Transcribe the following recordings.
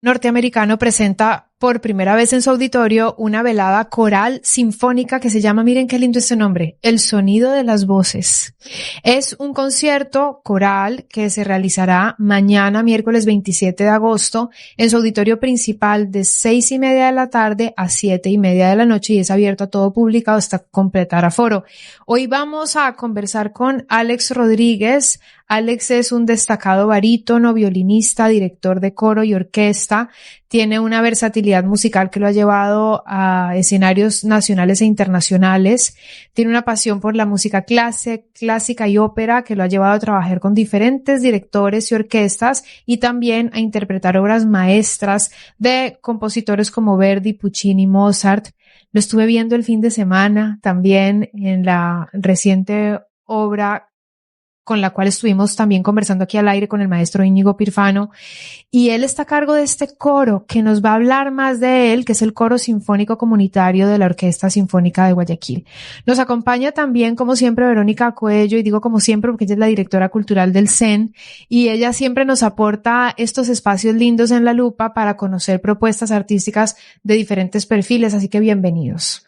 norteamericano presenta por primera vez en su auditorio una velada coral sinfónica que se llama, miren qué lindo este nombre, El Sonido de las Voces. Es un concierto coral que se realizará mañana, miércoles 27 de agosto, en su auditorio principal de 6:30 de la tarde a 7:30 de la noche, y es abierto a todo público hasta completar aforo. Hoy vamos a conversar con Alex Rodríguez. Alex es un destacado barítono, violinista, director de coro y orquesta. Tiene una versatilidad musical que lo ha llevado a escenarios nacionales e internacionales. Tiene una pasión por la música clásica y ópera que lo ha llevado a trabajar con diferentes directores y orquestas, y también a interpretar obras maestras de compositores como Verdi, Puccini, Mozart. Lo estuve viendo el fin de semana también en la reciente obra con la cual estuvimos también conversando aquí al aire con el maestro Íñigo Pirfano, y él está a cargo de este coro que nos va a hablar más de él, que es el Coro Sinfónico Comunitario de la Orquesta Sinfónica de Guayaquil. Nos acompaña también, como siempre, Verónica Coello, y digo como siempre porque ella es la directora cultural del CEN, y ella siempre nos aporta estos espacios lindos en La Lupa para conocer propuestas artísticas de diferentes perfiles, así que bienvenidos.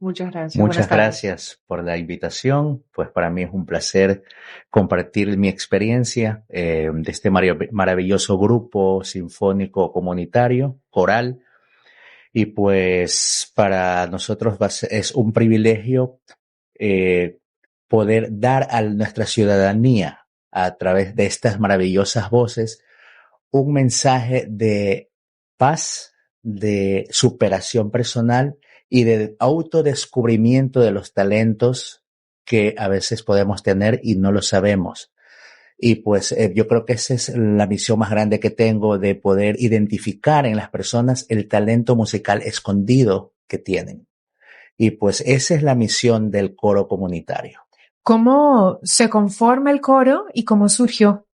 Muchas gracias. Muchas gracias por la invitación. Pues para mí es un placer compartir mi experiencia de este maravilloso grupo sinfónico comunitario, coral. Y pues para nosotros es un privilegio poder dar a nuestra ciudadanía, a través de estas maravillosas voces, un mensaje de paz, de superación personal y de autodescubrimiento de los talentos que a veces podemos tener y no lo sabemos. Y pues yo creo que esa es la misión más grande que tengo, de poder identificar en las personas el talento musical escondido que tienen. Y pues esa es la misión del coro comunitario. ¿Cómo se conforma el coro y cómo surgió?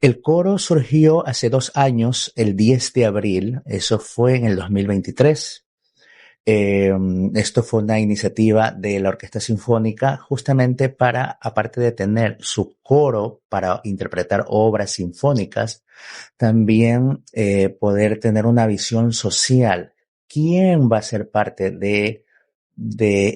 El coro surgió hace 2 años, el 10 de abril, eso fue en el 2023. Esto fue una iniciativa de la Orquesta Sinfónica justamente para, aparte de tener su coro para interpretar obras sinfónicas, también poder tener una visión social. ¿Quién va a ser parte de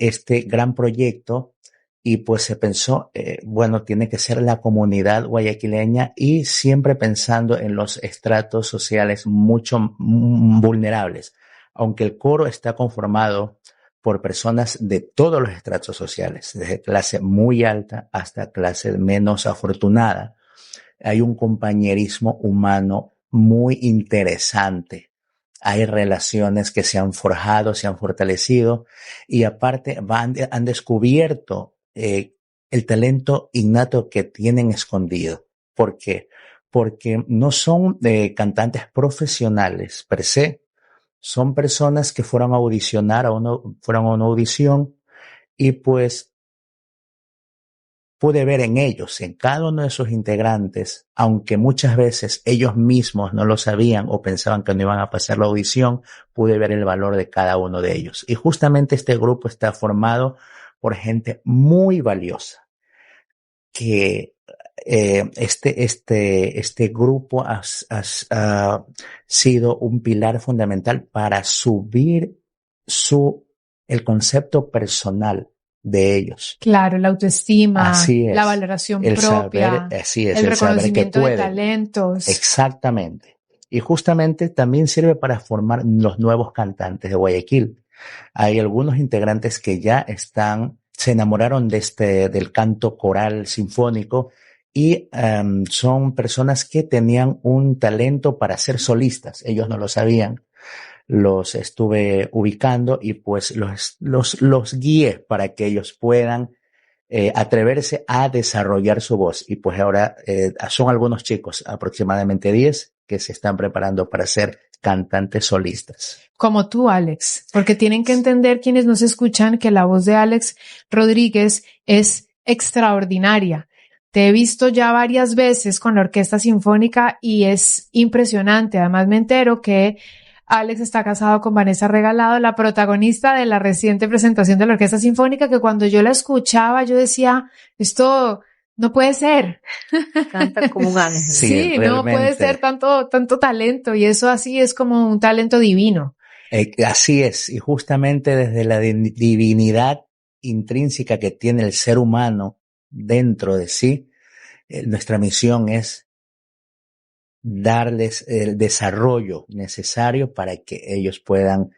este gran proyecto? Y pues se pensó, bueno, tiene que ser la comunidad guayaquileña, y siempre pensando en los estratos sociales mucho vulnerables. Aunque el coro está conformado por personas de todos los estratos sociales, desde clase muy alta hasta clase menos afortunada, hay un compañerismo humano muy interesante. Hay relaciones que se han forjado, se han fortalecido, y aparte han descubierto el talento innato que tienen escondido. ¿Por qué? Porque no son cantantes profesionales per se. Son personas que fueron a audicionar, fueron a una audición, y pues pude ver en ellos, en cada uno de sus integrantes, aunque muchas veces ellos mismos no lo sabían o pensaban que no iban a pasar la audición, pude ver el valor de cada uno de ellos. Y justamente este grupo está formado por gente muy valiosa, que este grupo ha sido un pilar fundamental para subir el concepto personal de ellos. Claro, la autoestima, así es, la valoración el propia, saber, así es, el saber reconocimiento que de pueden. talentos. Exactamente. Y justamente también sirve para formar los nuevos cantantes de Guayaquil. Hay algunos integrantes que ya se enamoraron del canto coral sinfónico, y son personas que tenían un talento para ser solistas. Ellos no lo sabían. Los estuve ubicando y pues los guié para que ellos puedan atreverse a desarrollar su voz. Y pues ahora son algunos chicos, aproximadamente 10, que se están preparando para ser cantantes solistas. Como tú, Alex, porque tienen que entender quienes nos escuchan que la voz de Alex Rodríguez es extraordinaria. Te he visto ya varias veces con la Orquesta Sinfónica y es impresionante. Además me entero que Alex está casado con Vanessa Regalado, la protagonista de la reciente presentación de la Orquesta Sinfónica, que cuando yo la escuchaba yo decía, esto No puede ser. Canta como un ángel. Sí, no puede ser tanto talento, y eso así es como un talento divino. Así es, y justamente desde la divinidad intrínseca que tiene el ser humano dentro de sí, nuestra misión es darles el desarrollo necesario para que ellos puedan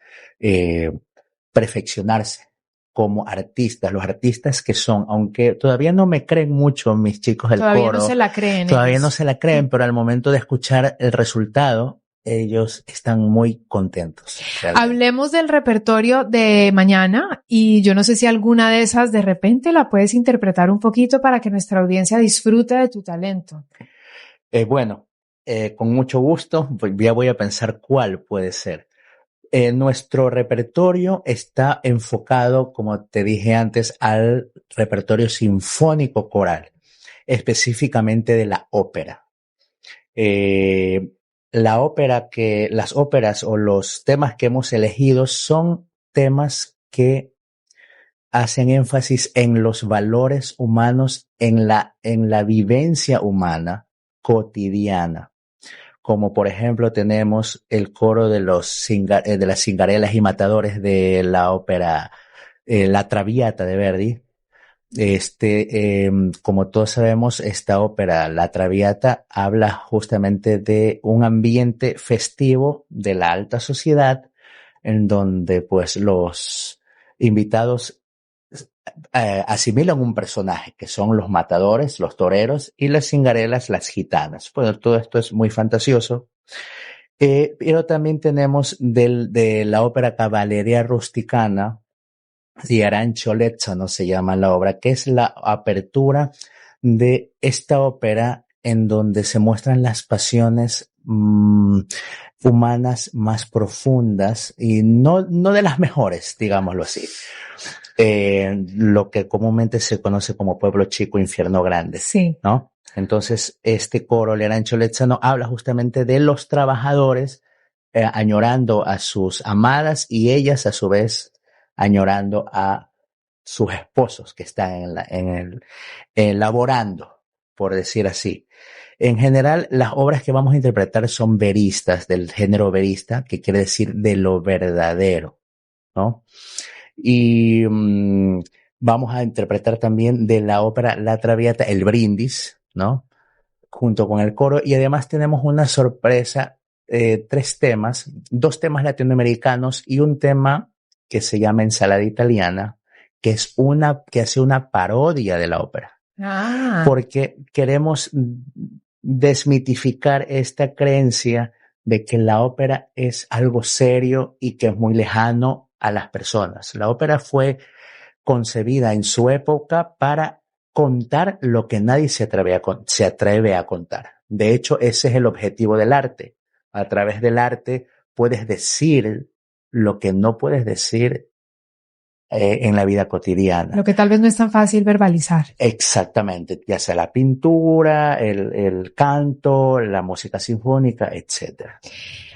perfeccionarse como artistas, los artistas que son, aunque todavía no me creen mucho mis chicos del todavía coro. No se la creen. Todavía ellos. no se la creen, pero al momento de escuchar el resultado, ellos están muy contentos. Realmente. Hablemos del repertorio de mañana, y yo no sé si alguna de esas de repente la puedes interpretar un poquito para que nuestra audiencia disfrute de tu talento. Con mucho gusto, ya voy a pensar cuál puede ser. Nuestro repertorio está enfocado, como te dije antes, al repertorio sinfónico coral, específicamente de la ópera. Las óperas o los temas que hemos elegido son temas que hacen énfasis en los valores humanos, en la vivencia humana cotidiana. Como por ejemplo tenemos el coro de las cingarelas y matadores de la ópera La Traviata de Verdi. Como todos sabemos, esta ópera, La Traviata, habla justamente de un ambiente festivo de la alta sociedad, en donde pues los invitados asimilan un personaje, que son los matadores, los toreros, y las cingarelas, las gitanas. Bueno, todo esto es muy fantasioso. Pero también tenemos de la ópera Cavalleria Rusticana, di Arancio Lezzano se llama la obra, que es la apertura de esta ópera en donde se muestran las pasiones humanas más profundas y no de las mejores, digámoslo así. Lo que comúnmente se conoce como pueblo chico, infierno grande. Sí. ¿No? Entonces, este coro, el Arancio Lezzano, habla justamente de los trabajadores añorando a sus amadas y ellas a su vez añorando a sus esposos que están laborando, por decir así. En general, las obras que vamos a interpretar son veristas, del género verista, que quiere decir de lo verdadero, ¿no? Y vamos a interpretar también de la ópera La Traviata, el brindis, ¿no? Junto con el coro, y además tenemos una sorpresa, 3 temas, 2 temas latinoamericanos y un tema que se llama Ensalada Italiana, que hace una parodia de la ópera. Porque queremos desmitificar esta creencia de que la ópera es algo serio y que es muy lejano a las personas. La ópera fue concebida en su época para contar lo que nadie se atreve a contar. De hecho, ese es el objetivo del arte. A través del arte puedes decir lo que no puedes decir en la vida cotidiana. Lo que tal vez no es tan fácil verbalizar. Exactamente, ya sea la pintura, el canto, la música sinfónica, etcétera.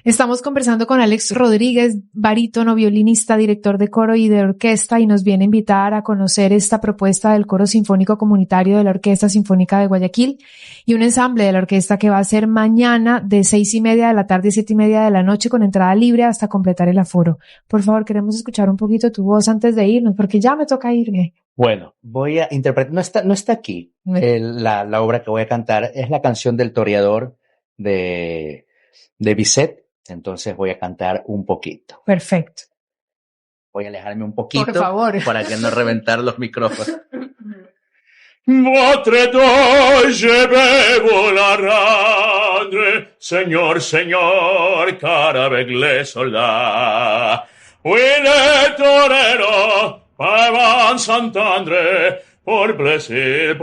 Estamos conversando con Alex Rodríguez, barítono, violinista, director de coro y de orquesta, y nos viene a invitar a conocer esta propuesta del Coro Sinfónico Comunitario de la Orquesta Sinfónica de Guayaquil y un ensamble de la orquesta que va a ser mañana de 6:30 de la tarde a 7:30 de la noche con entrada libre hasta completar el aforo. Por favor, queremos escuchar un poquito tu voz antes de irnos, porque ya me toca irme. Bueno, voy a interpretar, no está aquí la obra que voy a cantar, es la canción del Toreador de Bizet. Entonces voy a cantar un poquito. Perfecto. Voy a alejarme un poquito. Por favor. Para que no reventar los micrófonos. Votre doge bevo la randre, señor, cara vegle soldat. Huile torero, pavan Sant'André, pour plaisir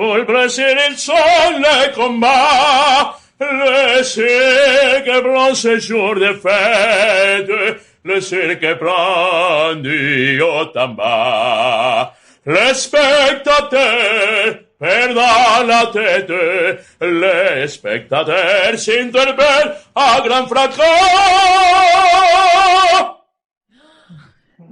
il sol le combat. Le cirque prend ce jour de fête, le cirque prend du haut en bas. Les spectateurs perdent la tête, les spectateurs s'interpellent à grand fracas.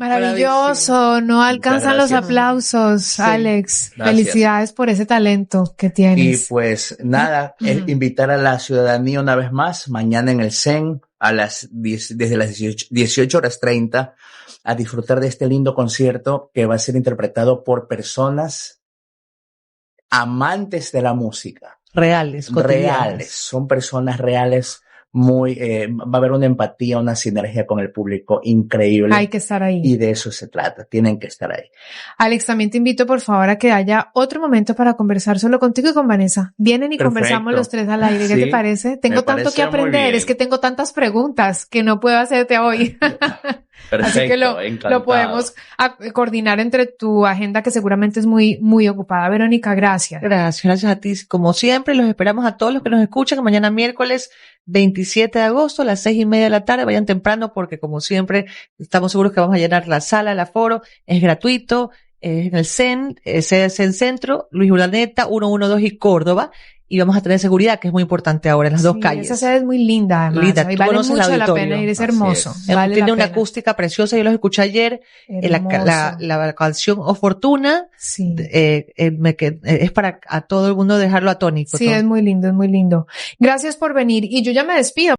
Maravilloso, no alcanzan los aplausos, Sí, Alex. gracias. Felicidades por ese talento que Y tienes. pues nada, invitar a la ciudadanía una vez más, mañana en el CEN, a las 10, desde las 18:30, a disfrutar de este lindo concierto que va a ser interpretado por personas amantes de la música. Reales, Reales, son personas reales, va a haber una empatía, una sinergia con el público increíble. Hay que estar ahí. Y de eso se trata, tienen que estar ahí. Alex, también te invito por favor a que haya otro momento para conversar solo contigo y con Vanessa. Vienen y Perfecto. conversamos los tres al aire. ¿Qué Sí, te parece? Tengo tanto parece que muy aprender, bien. es que tengo tantas preguntas que no puedo hacerte hoy. Perfecto, Así que lo podemos coordinar entre tu agenda que seguramente es muy, muy ocupada. Verónica, gracias. Gracias a ti. Como siempre, los esperamos a todos los que nos escuchan mañana miércoles 27 de agosto a las 6:30 de la tarde. Vayan temprano porque, como siempre, estamos seguros que vamos a llenar la sala, el aforo. Es gratuito. Es en el CEN, sede CEN Centro, Luis Urdaneta, 112 y Córdoba. Y vamos a tener seguridad, que es muy importante ahora en las dos calles. Esa sede es muy linda, además. Linda, Y tú vale conoces el mucho la auditorio. pena ir, es Así hermoso. es. Vale Tiene la una pena. acústica preciosa, yo los escuché ayer. Hermoso. La canción O Fortuna, Sí. es para a todo el mundo dejarlo atónito. Sí, es muy lindo, es muy lindo. Gracias por venir. Y yo ya me despido.